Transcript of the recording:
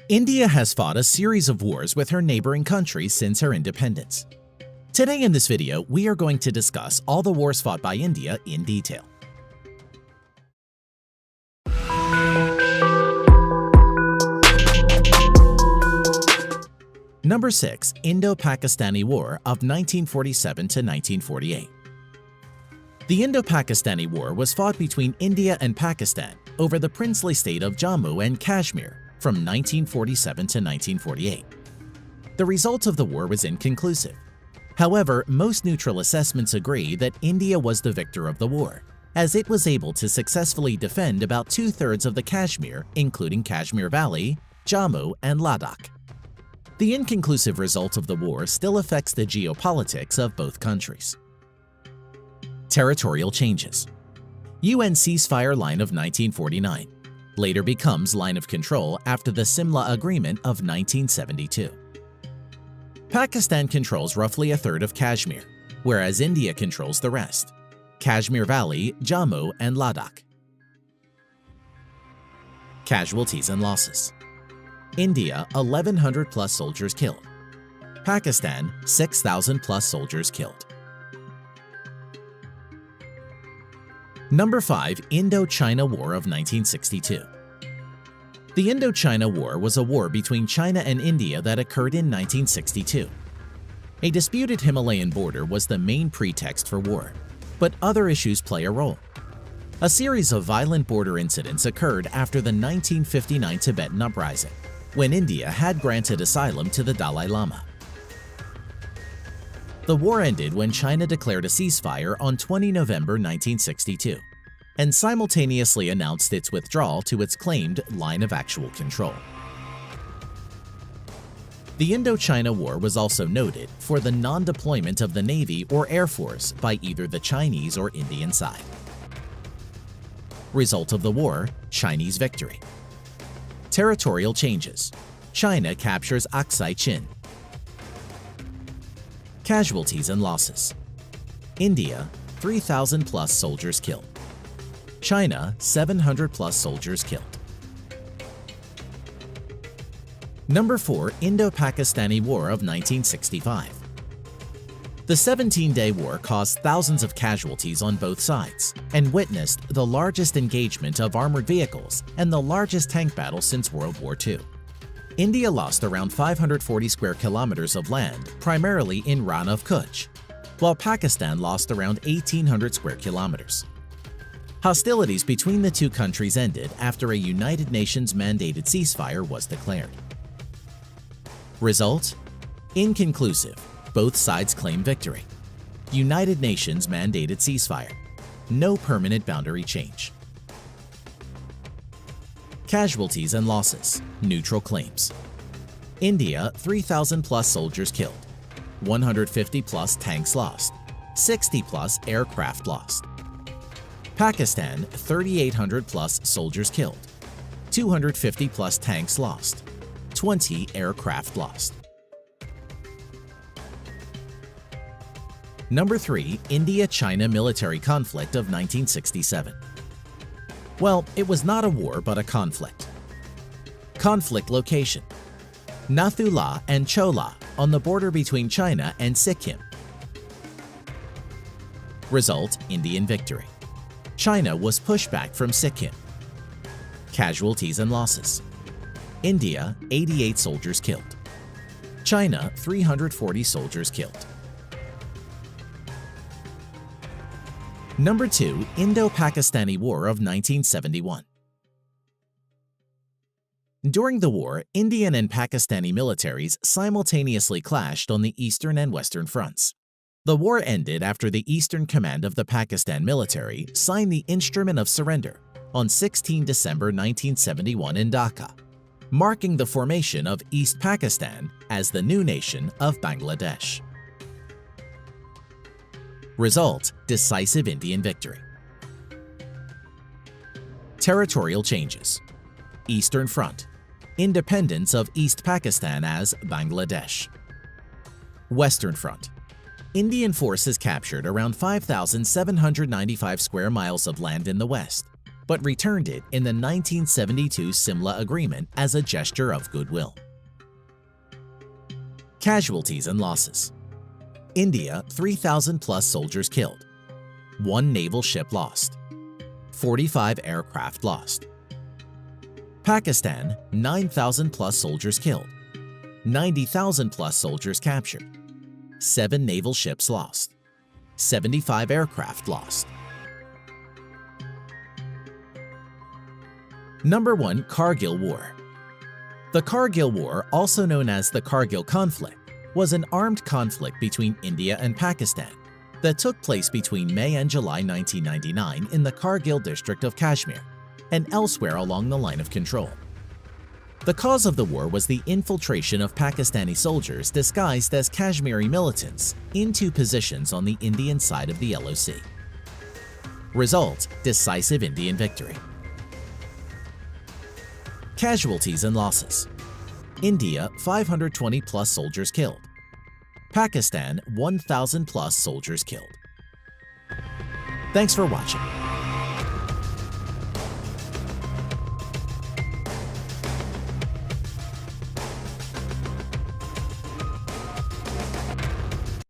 India has fought a series of wars with her neighboring countries since her independence. Today in this video, we are going to discuss all the wars fought by India in detail. Number 6. Indo-Pakistani War of 1947 to 1948. The Indo-Pakistani War was fought between India and Pakistan over the princely state of Jammu and Kashmir from 1947 to 1948. The result of the war was inconclusive. However, most neutral assessments agree that India was the victor of the war, as it was able to successfully defend about two-thirds of the Kashmir, including Kashmir Valley, Jammu, and Ladakh. The inconclusive result of the war still affects the geopolitics of both countries. Territorial changes. UN ceasefire line of 1949. Later becomes line of control after the Simla Agreement of 1972. Pakistan controls roughly a third of Kashmir, whereas India controls the rest: Kashmir Valley, Jammu, and Ladakh. Casualties and losses. India, 1,100 plus soldiers killed. Pakistan, 6,000 plus soldiers killed. Number 5. Indo-China War of 1962. The Indo-China War was a war between China and India that occurred in 1962. A disputed Himalayan border was the main pretext for war, but other issues play a role. A series of violent border incidents occurred after the 1959 Tibetan uprising, when India had granted asylum to the Dalai Lama. The war ended when China declared a ceasefire on 20 November 1962 and simultaneously announced its withdrawal to its claimed line of actual control. The Indo-China War was also noted for the non-deployment of the Navy or Air Force by either the Chinese or Indian side. Result of the war: Chinese victory. Territorial changes. China captures Aksai Chin. Casualties and losses. India, 3,000 plus soldiers killed. China, 700 plus soldiers killed. Number 4. Indo-Pakistani War of 1965. The 17-day war caused thousands of casualties on both sides and witnessed the largest engagement of armored vehicles and the largest tank battle since World War II. India lost around 540 square kilometers of land, primarily in Rann of Kutch, while Pakistan lost around 1,800 square kilometers. Hostilities between the two countries ended after a United Nations mandated ceasefire was declared. Result: inconclusive. Both sides claim victory. United Nations mandated ceasefire. No permanent boundary change. Casualties and losses. Neutral claims. India, 3,000 plus soldiers killed. 150 plus tanks lost. 60 plus aircraft lost. Pakistan, 3,800 plus soldiers killed. 250 plus tanks lost. 20 aircraft lost. Number 3. India-China military conflict of 1967. Well, it was not a war but a conflict. Conflict location: Nathula and Chola on the border between China and Sikkim. Result: Indian victory. China was pushed back from Sikkim. Casualties and losses. India, 88 soldiers killed. China, 340 soldiers killed. Number 2. Indo-Pakistani War of 1971. During the war, Indian and Pakistani militaries simultaneously clashed on the eastern and western fronts. The war ended after the Eastern Command of the Pakistan military signed the Instrument of Surrender on 16 December 1971 in Dhaka, marking the formation of East Pakistan as the new nation of Bangladesh. Result: decisive Indian victory. Territorial changes. Eastern Front: independence of East Pakistan as Bangladesh. Western Front: Indian forces captured around 5,795 square miles of land in the west, but returned it in the 1972 Simla Agreement as a gesture of goodwill. Casualties and losses. India, 3,000 plus soldiers killed. 1 naval ship lost. 45 aircraft lost. Pakistan, 9,000 plus soldiers killed. 90,000 plus soldiers captured. 7 naval ships lost. 75 aircraft lost. Number 1. Kargil War. The Kargil War, also known as the Kargil Conflict, was an armed conflict between India and Pakistan that took place between May and July 1999 in the Kargil district of Kashmir and elsewhere along the line of control. The cause of the war was the infiltration of Pakistani soldiers disguised as Kashmiri militants into positions on the Indian side of the LOC. Result: decisive Indian victory. Casualties and losses. India, 520 plus soldiers killed. Pakistan, 1,000 plus soldiers killed. Thanks for watching.